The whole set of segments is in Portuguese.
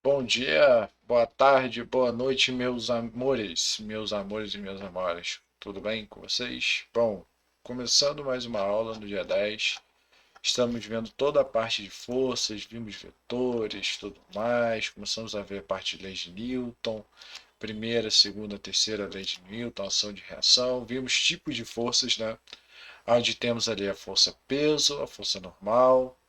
Bom dia, boa tarde, boa noite, meus amores e minhas amores. Tudo bem com vocês? Bom, começando mais uma aula no dia 10. Estamos vendo toda a parte de forças, vimos vetores, tudo mais. Começamos a ver a parte de leis de Newton, primeira, segunda, terceira lei de Newton, ação de reação. Vimos tipos de forças, né? Onde temos ali a força peso, a força normal,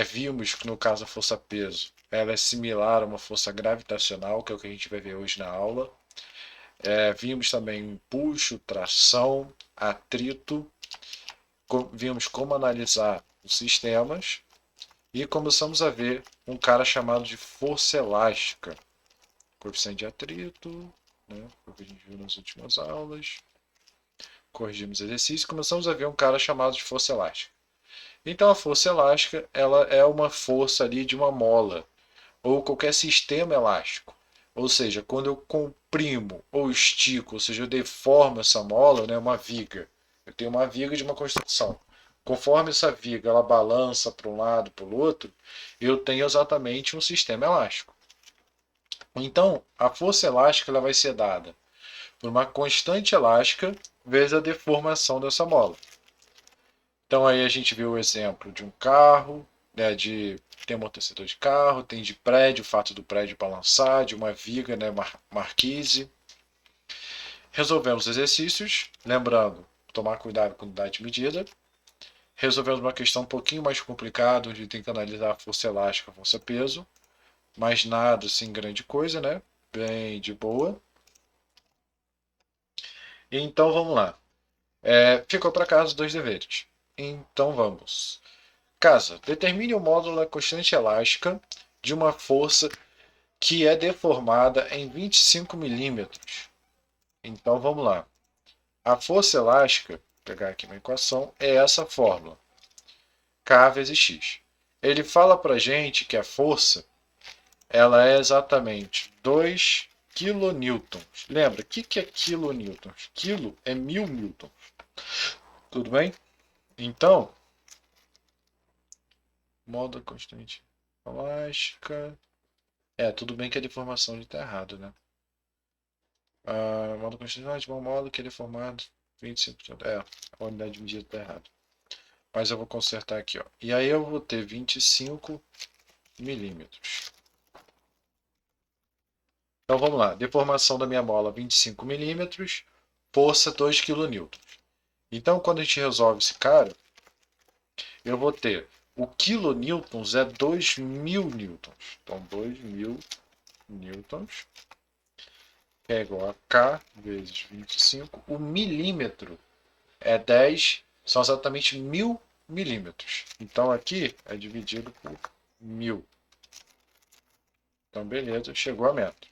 vimos que no caso a força peso ela é similar a uma força gravitacional, que é o que a gente vai ver hoje na aula. Vimos também empuxo, tração, atrito, vimos como analisar os sistemas e começamos a ver um cara chamado de força elástica, coeficiente de atrito, né, o que a gente viu nas últimas aulas. Corrigimos exercício e começamos a ver um cara chamado de força elástica. Então a força elástica ela é uma força ali de uma mola ou qualquer sistema elástico. Ou seja, quando eu comprimo ou estico, ou seja, eu deformo essa mola, né, uma viga. Eu tenho uma viga de uma construção. Conforme essa viga ela balança para um lado para o outro, eu tenho exatamente um sistema elástico. Então, a força elástica ela vai ser dada por uma constante elástica vezes a deformação dessa mola. Então aí a gente viu o exemplo de um carro, né, tem amortecedor de carro, tem de prédio, o fato do prédio balançar, de uma viga, né, marquise. Resolvemos exercícios, lembrando, tomar cuidado com unidade de medida. Resolvemos uma questão um pouquinho mais complicada, onde tem que analisar a força elástica, a força peso, mas nada assim grande coisa, né? Bem de boa. Então vamos lá. Ficou para casa os dois deveres. Então vamos. Casa, determine o módulo da constante elástica de uma força que é deformada em 25 milímetros. Então vamos lá. A força elástica, vou pegar aqui uma equação, é essa fórmula: K vezes X. Ele fala para gente que a força ela é exatamente 2 kilonewtons. Lembra, o que é kilonewtons? Quilo é 1000 newtons. Tudo bem? Então, modo constante elástica. Tudo bem que a deformação está errado, né? Modo constante de bom modo que ele é formado 25%. A unidade de medida está errada. Mas eu vou consertar aqui, ó. E aí eu vou ter 25 milímetros. Então vamos lá. Deformação da minha mola 25 milímetros, força 2 kN. Então quando a gente resolve esse cara, eu vou ter o kilonewtons é 2000 newtons. Então 2000 newtons é igual a K vezes 25. O milímetro é 10, são exatamente 1000 milímetros. Então aqui é dividido por 1000. Então beleza, chegou a meta.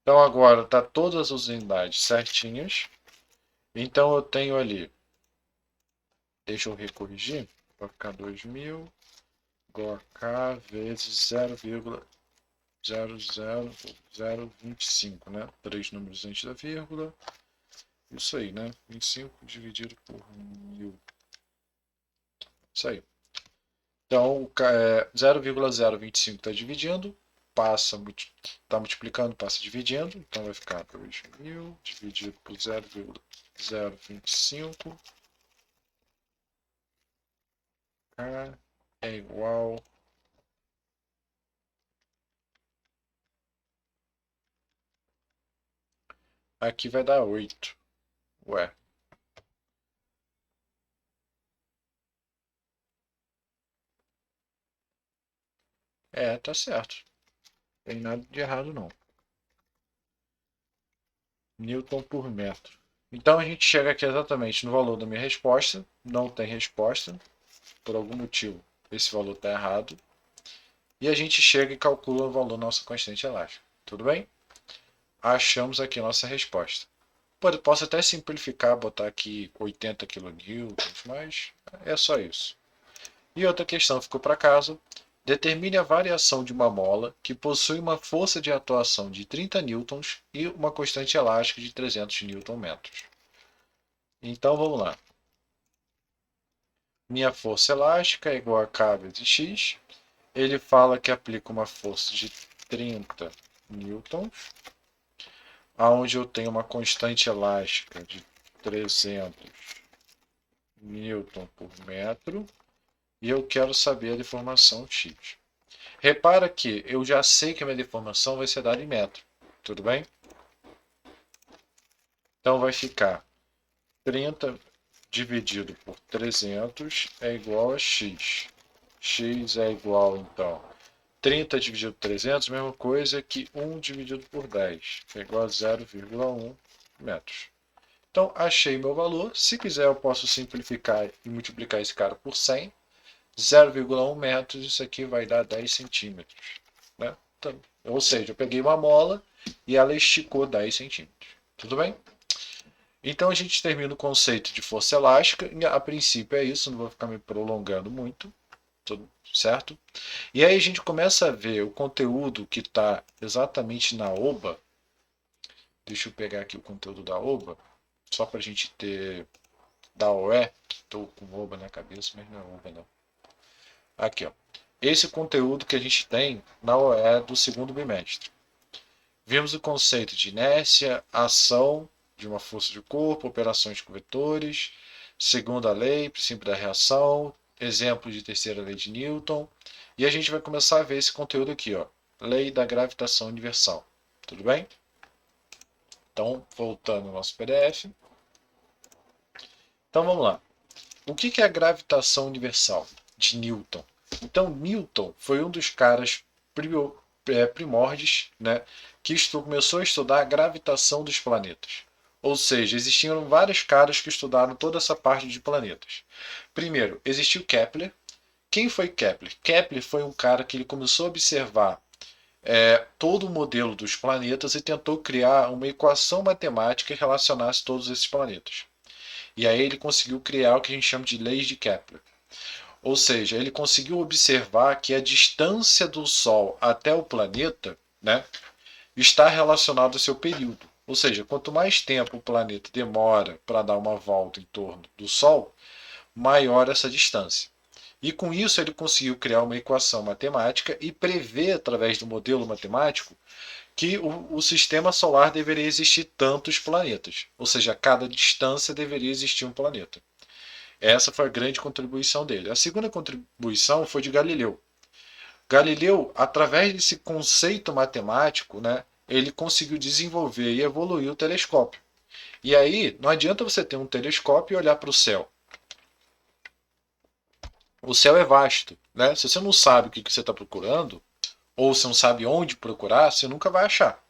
Então agora está todas as unidades certinhas. Então eu tenho ali, deixa eu recorrigir, vai ficar 2000 igual a K vezes 0,00025, né? 3 números antes da vírgula. Isso aí, né? 25 dividido por 1000. Isso aí. Então, 0,025 está dividindo, está multiplicando, passa dividindo, então vai ficar 2000 dividido por 0,025 é igual aqui vai dar 8. Ué, tá certo. Não tem nada de errado não. Newton por metro. Então a gente chega aqui exatamente no valor da minha resposta. Não tem resposta. Por algum motivo esse valor está errado. E a gente chega e calcula o valor da nossa constante elástica. Tudo bem? Achamos aqui a nossa resposta. Posso até simplificar, botar aqui 80 kN, mas é só isso. E outra questão ficou para casa. Determine a variação de uma mola que possui uma força de atuação de 30 newtons e uma constante elástica de 300 Nm. Então vamos lá. Minha força elástica é igual a K vezes X. Ele fala que aplica uma força de 30 newtons, onde eu tenho uma constante elástica de 300 newton por metro, e eu quero saber a deformação x. Repara que eu já sei que a minha deformação vai ser dada em metro, tudo bem? Então vai ficar 30 dividido por 300 é igual a x. X é igual, então, 30 dividido por 300, mesma coisa que 1 dividido por 10, que é igual a 0,1 metros. Então, achei meu valor. Se quiser, eu posso simplificar e multiplicar esse cara por 100. 0,1 metros, isso aqui vai dar 10 centímetros. Né? Então, ou seja, eu peguei uma mola e ela esticou 10 centímetros. Tudo bem? Então, a gente termina o conceito de força elástica. A princípio é isso, não vou ficar me prolongando muito. Tudo certo? E aí a gente começa a ver o conteúdo que está exatamente na OBA. Deixa eu pegar aqui o conteúdo da OBA, só para a gente ter da OE. Estou com OBA na cabeça, mas não é OBA não. Aqui, ó. Esse conteúdo que a gente tem na OE do segundo bimestre. Vimos o conceito de inércia, ação de uma força de corpo, operações com vetores, segunda lei, princípio da reação, exemplo de terceira lei de Newton. E a gente vai começar a ver esse conteúdo aqui, ó, lei da gravitação universal. Tudo bem? Então, voltando ao nosso PDF. Então, vamos lá. O que é a gravitação universal de Newton? Então, Newton foi um dos caras primórdios, né, que começou a estudar a gravitação dos planetas. Ou seja, existiam vários caras que estudaram toda essa parte de planetas. Primeiro, existiu Kepler. Quem foi Kepler? Kepler foi um cara que ele começou a observar todo o modelo dos planetas e tentou criar uma equação matemática que relacionasse todos esses planetas. E aí ele conseguiu criar o que a gente chama de leis de Kepler. Ou seja, ele conseguiu observar que a distância do Sol até o planeta, né, está relacionada ao seu período. Ou seja, quanto mais tempo o planeta demora para dar uma volta em torno do Sol, maior essa distância. E com isso ele conseguiu criar uma equação matemática e prever, através do modelo matemático, que o sistema solar deveria existir tantos planetas. Ou seja, a cada distância deveria existir um planeta. Essa foi a grande contribuição dele. A segunda contribuição foi de Galileu. Galileu, através desse conceito matemático, né, ele conseguiu desenvolver e evoluir o telescópio. E aí, não adianta você ter um telescópio e olhar para o céu. O céu é vasto, né? Se você não sabe o que você está procurando, ou você não sabe onde procurar, você nunca vai achar.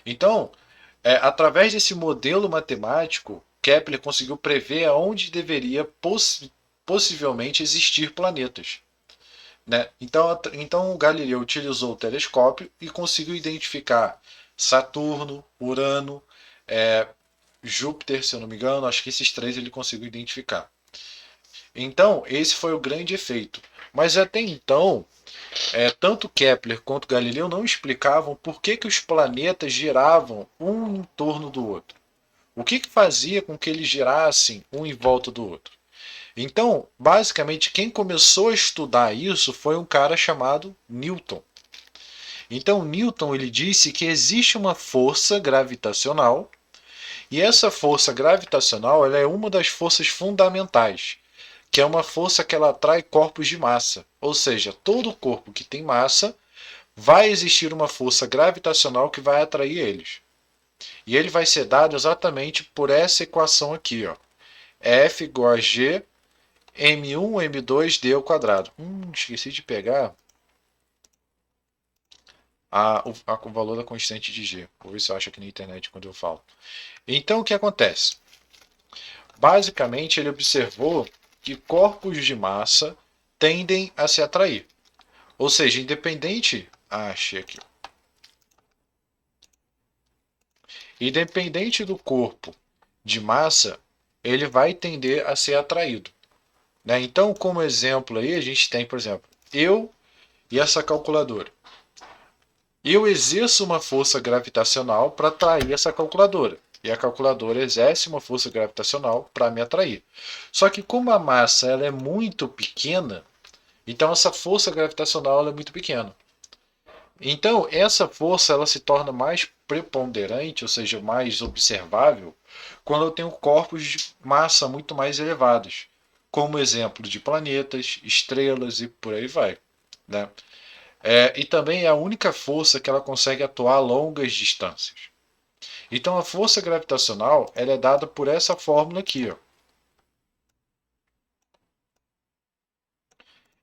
Então, através desse modelo matemático, Kepler conseguiu prever aonde deveria possivelmente existir planetas. Né? Então, o Galileu utilizou o telescópio e conseguiu identificar Saturno, Urano, Júpiter, se eu não me engano, acho que esses três ele conseguiu identificar. Então, esse foi o grande efeito. Mas até então, tanto Kepler quanto Galileu não explicavam por que os planetas giravam um em torno do outro. O que fazia com que eles girassem um em volta do outro? Então, basicamente, quem começou a estudar isso foi um cara chamado Newton. Então, Newton ele disse que existe uma força gravitacional e essa força gravitacional ela é uma das forças fundamentais, que é uma força que ela atrai corpos de massa. Ou seja, todo corpo que tem massa vai existir uma força gravitacional que vai atrair eles. E ele vai ser dado exatamente por essa equação aqui, ó. F igual a G M1 M2D ao quadrado. Esqueci de pegar o valor da constante de G. Vou ver se eu acho aqui na internet quando eu falo. Então, o que acontece? Basicamente, ele observou que corpos de massa tendem a se atrair. Ou seja, independente... achei aqui. Independente do corpo de massa, ele vai tender a ser atraído. Né? Então, como exemplo aí, a gente tem, por exemplo, eu e essa calculadora. Eu exerço uma força gravitacional para atrair essa calculadora. E a calculadora exerce uma força gravitacional para me atrair. Só que como a massa ela é muito pequena, então essa força gravitacional ela é muito pequena. Então, essa força ela se torna mais preponderante, ou seja, mais observável, quando eu tenho corpos de massa muito mais elevados, como exemplo de planetas, estrelas e por aí vai. Né? E também é a única força que ela consegue atuar a longas distâncias. Então, a força gravitacional ela é dada por essa fórmula aqui. Ó.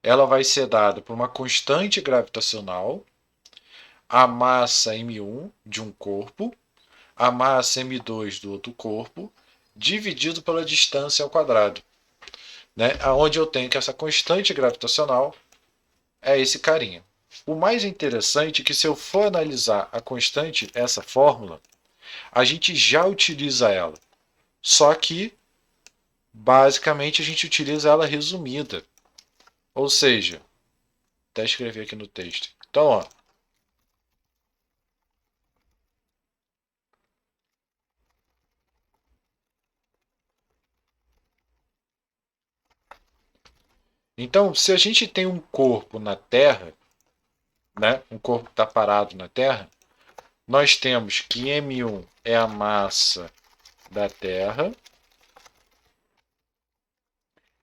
Ela vai ser dada por uma constante gravitacional, a massa m1 de um corpo, a massa m2 do outro corpo, dividido pela distância ao quadrado. Né? Onde eu tenho que essa constante gravitacional é esse carinha. O mais interessante é que se eu for analisar a constante, essa fórmula, a gente já utiliza ela. Só que, basicamente, a gente utiliza ela resumida. Ou seja, até escrever aqui no texto. Então, ó, então, se a gente tem um corpo na Terra, né, um corpo que está parado na Terra, nós temos que M1 é a massa da Terra,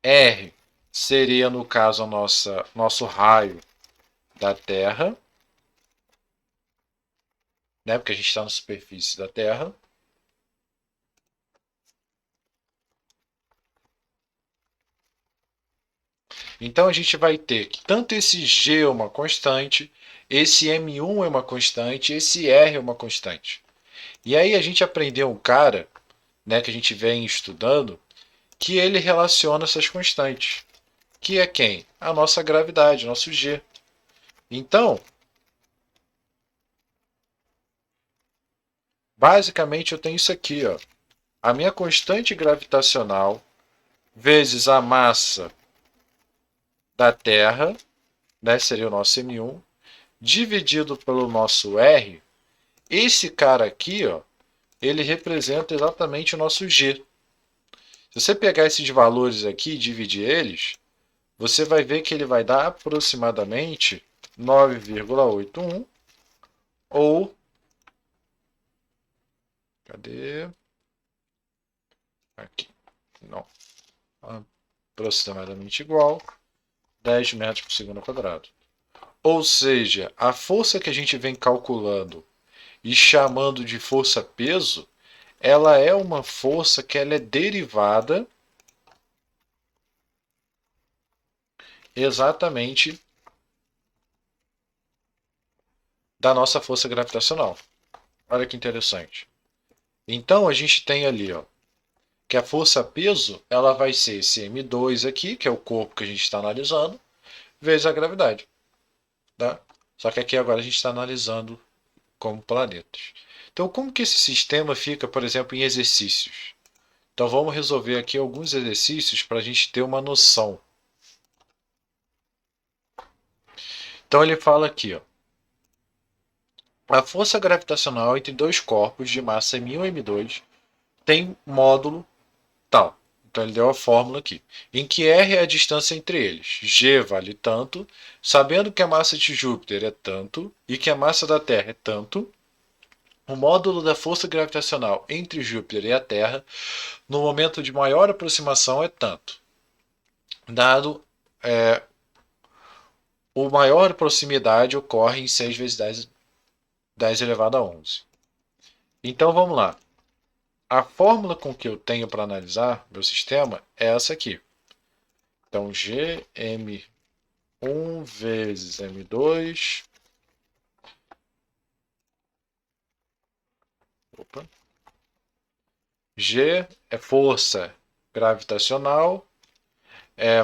R seria, no caso, nosso raio da Terra, né, porque a gente está na superfície da Terra. Então a gente vai ter que tanto esse G é uma constante, esse M1 é uma constante, esse R é uma constante. E aí a gente aprendeu um cara, né, que a gente vem estudando, que ele relaciona essas constantes. Que é quem? A nossa gravidade, nosso G. Então, basicamente eu tenho isso aqui, ó. A minha constante gravitacional vezes a massa da Terra, né, seria o nosso M1, dividido pelo nosso R. Esse cara aqui, ó, ele representa exatamente o nosso G. Se você pegar esses valores aqui e dividir eles, você vai ver que ele vai dar aproximadamente 9,81 ou cadê? Aqui. Não. Aproximadamente igual 10 metros por segundo ao quadrado. Ou seja, a força que a gente vem calculando e chamando de força-peso, ela é uma força que ela é derivada exatamente da nossa força gravitacional. Olha que interessante. Então a gente tem ali, ó, que a força-peso ela vai ser esse M2 aqui, que é o corpo que a gente está analisando, vezes a gravidade. Tá? Só que aqui agora a gente está analisando como planetas. Então, como que esse sistema fica, por exemplo, em exercícios? Então, vamos resolver aqui alguns exercícios para a gente ter uma noção. Então, ele fala aqui, ó, a força gravitacional entre dois corpos de massa M1 e M2 tem módulo tal. Então, ele deu a fórmula aqui, em que R é a distância entre eles. G vale tanto, sabendo que a massa de Júpiter é tanto e que a massa da Terra é tanto, o módulo da força gravitacional entre Júpiter e a Terra no momento de maior aproximação é tanto. Dado o maior proximidade ocorre em 6 vezes 10 elevado a 11. Então vamos lá. A fórmula com que eu tenho para analisar meu sistema é essa aqui. Então Gm1 vezes M2. Opa. G é força gravitacional.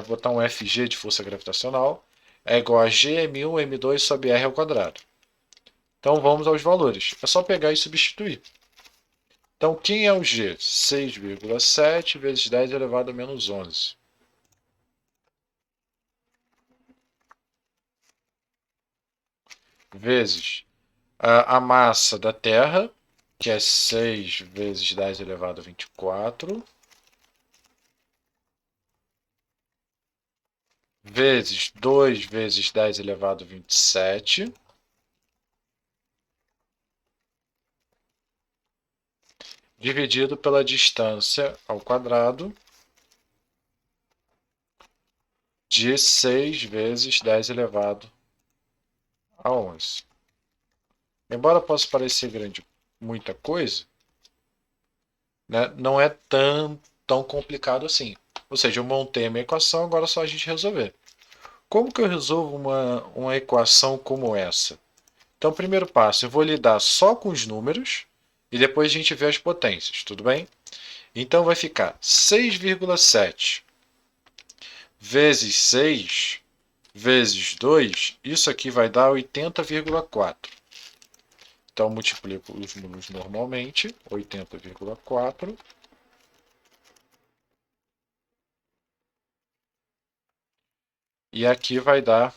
Vou botar um Fg de força gravitacional. É igual a Gm1 M2 sobre R ao quadrado. Então vamos aos valores. É só pegar e substituir. Então, quem é o G? 6,7 vezes 10 elevado a menos 11. Vezes a massa da Terra, que é 6 vezes 10 elevado a 24. Vezes 2 vezes 10 elevado a 27. dividido pela distância ao quadrado de 6 vezes 10 elevado a 11. Embora possa parecer grande muita coisa, né, não é tão complicado assim. Ou seja, eu montei a minha equação, agora é só a gente resolver. Como que eu resolvo uma equação como essa? Então, primeiro passo, eu vou lidar só com os números e depois a gente vê as potências, tudo bem? Então vai ficar 6,7 vezes 6 vezes 2, isso aqui vai dar 80,4. Então multiplico os números normalmente, 80,4. E aqui vai dar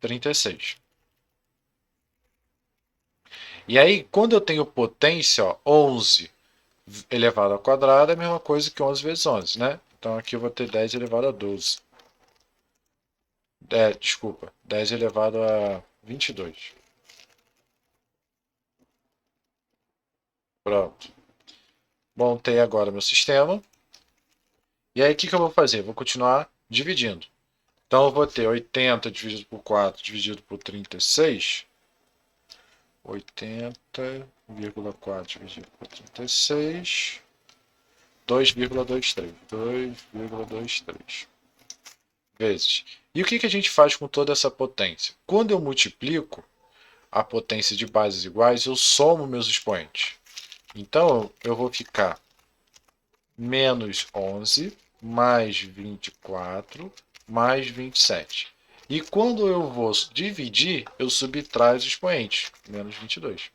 36. E aí, quando eu tenho potência, ó, 11 elevado ao quadrado é a mesma coisa que 11 vezes 11, né? Então aqui eu vou ter 10 elevado a 12. Desculpa, 10 elevado a 22. Pronto. Montei agora meu sistema. E aí o que eu vou fazer? Vou continuar dividindo. Então eu vou ter 80 dividido por 4 dividido por 36. 80,4 dividido por 36. 2,23. 2,23 vezes. E o que a gente faz com toda essa potência? Quando eu multiplico a potência de bases iguais, eu somo meus expoentes. Então, eu vou ficar menos 11 mais 24 mais 27. E quando eu vou dividir, eu subtraio os expoentes, menos 22.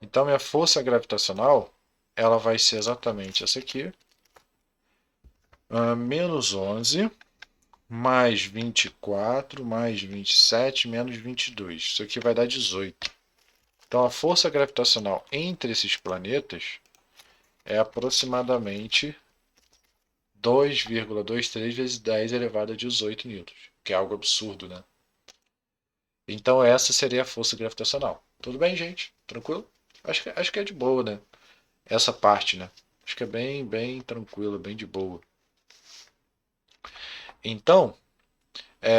Então, minha força gravitacional ela vai ser exatamente essa aqui. Menos 11 mais 24 mais 27 menos 22. Isso aqui vai dar 18. Então, a força gravitacional entre esses planetas é aproximadamente 2,23 vezes 10 elevado a 18 newtons, que é algo absurdo, né? Então, essa seria a força gravitacional. Tudo bem, gente? Tranquilo? Acho que é de boa, né? Essa parte, né? Acho que é bem tranquilo, bem de boa. Então,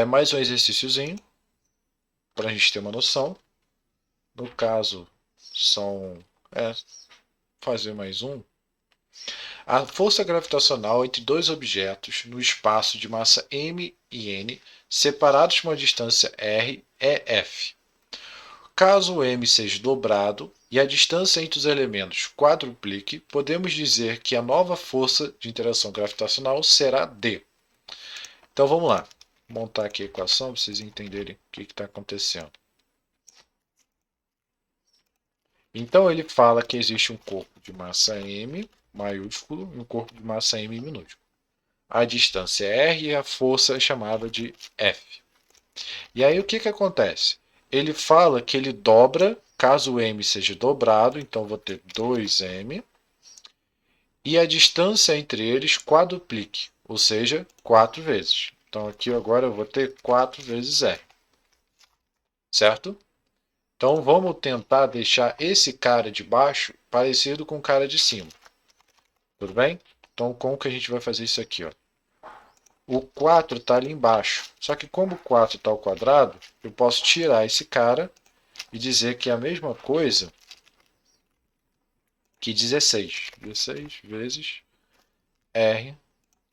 mais um exercíciozinho para a gente ter uma noção. No caso, são. Fazer mais um. A força gravitacional entre dois objetos no espaço de massa m e n, separados por uma distância r, é F. Caso o m seja dobrado e a distância entre os elementos quadruplique, podemos dizer que a nova força de interação gravitacional será D. Então vamos lá. Vou montar aqui a equação para vocês entenderem o que está acontecendo. Então ele fala que existe um corpo de massa m maiúsculo e um corpo de massa m minúsculo. A distância é r e a força é chamada de F. E aí o que acontece? Ele fala que ele dobra, caso o m seja dobrado, então vou ter 2m, e a distância entre eles quadruplique, ou seja, 4 vezes. Então aqui agora eu vou ter 4 vezes r. Certo? Então vamos tentar deixar esse cara de baixo parecido com o cara de cima. Tudo bem? Então como que a gente vai fazer isso aqui? Ó? O 4 está ali embaixo. Só que como o 4 está ao quadrado, eu posso tirar esse cara e dizer que é a mesma coisa que 16. 16 vezes R,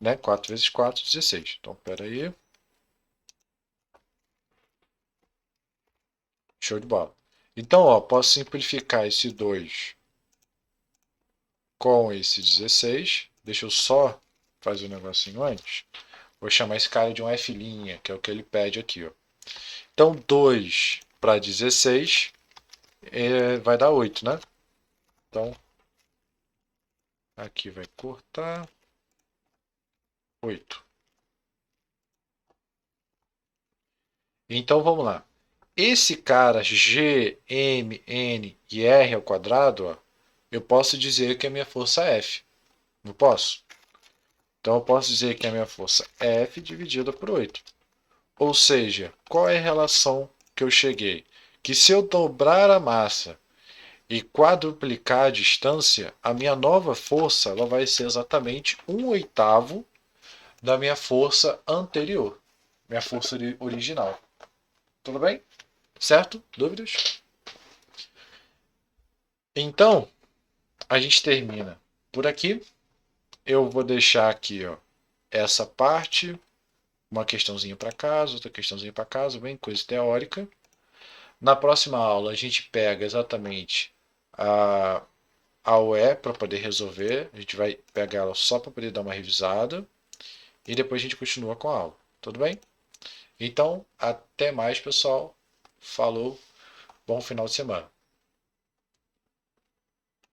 né? 4 vezes 4, 16. Então, espera aí. Show de bola. Então, ó, posso simplificar esse 2 com esse 16. Deixa eu só fazer um negocinho antes. Vou chamar esse cara de um F', que é o que ele pede aqui. Ó. Então, 2 para 16 vai dar 8, né? Então, aqui vai cortar 8. Então, vamos lá. Esse cara G, M, N e R ao quadrado, ó, eu posso dizer que é a minha força F. Não posso? Então, eu posso dizer que a minha força é F dividida por 8. Ou seja, qual é a relação que eu cheguei? Que se eu dobrar a massa e quadruplicar a distância, a minha nova força ela vai ser exatamente 1/8 da minha força anterior, minha força original. Tudo bem? Certo? Dúvidas? Então, a gente termina por aqui. Eu vou deixar aqui, ó, essa parte, uma questãozinha para casa, outra questãozinha para casa, bem coisa teórica. Na próxima aula a gente pega exatamente a UE para poder resolver. A gente vai pegar ela só para poder dar uma revisada e depois a gente continua com a aula. Tudo bem? Então, até mais, pessoal. Falou. Bom final de semana.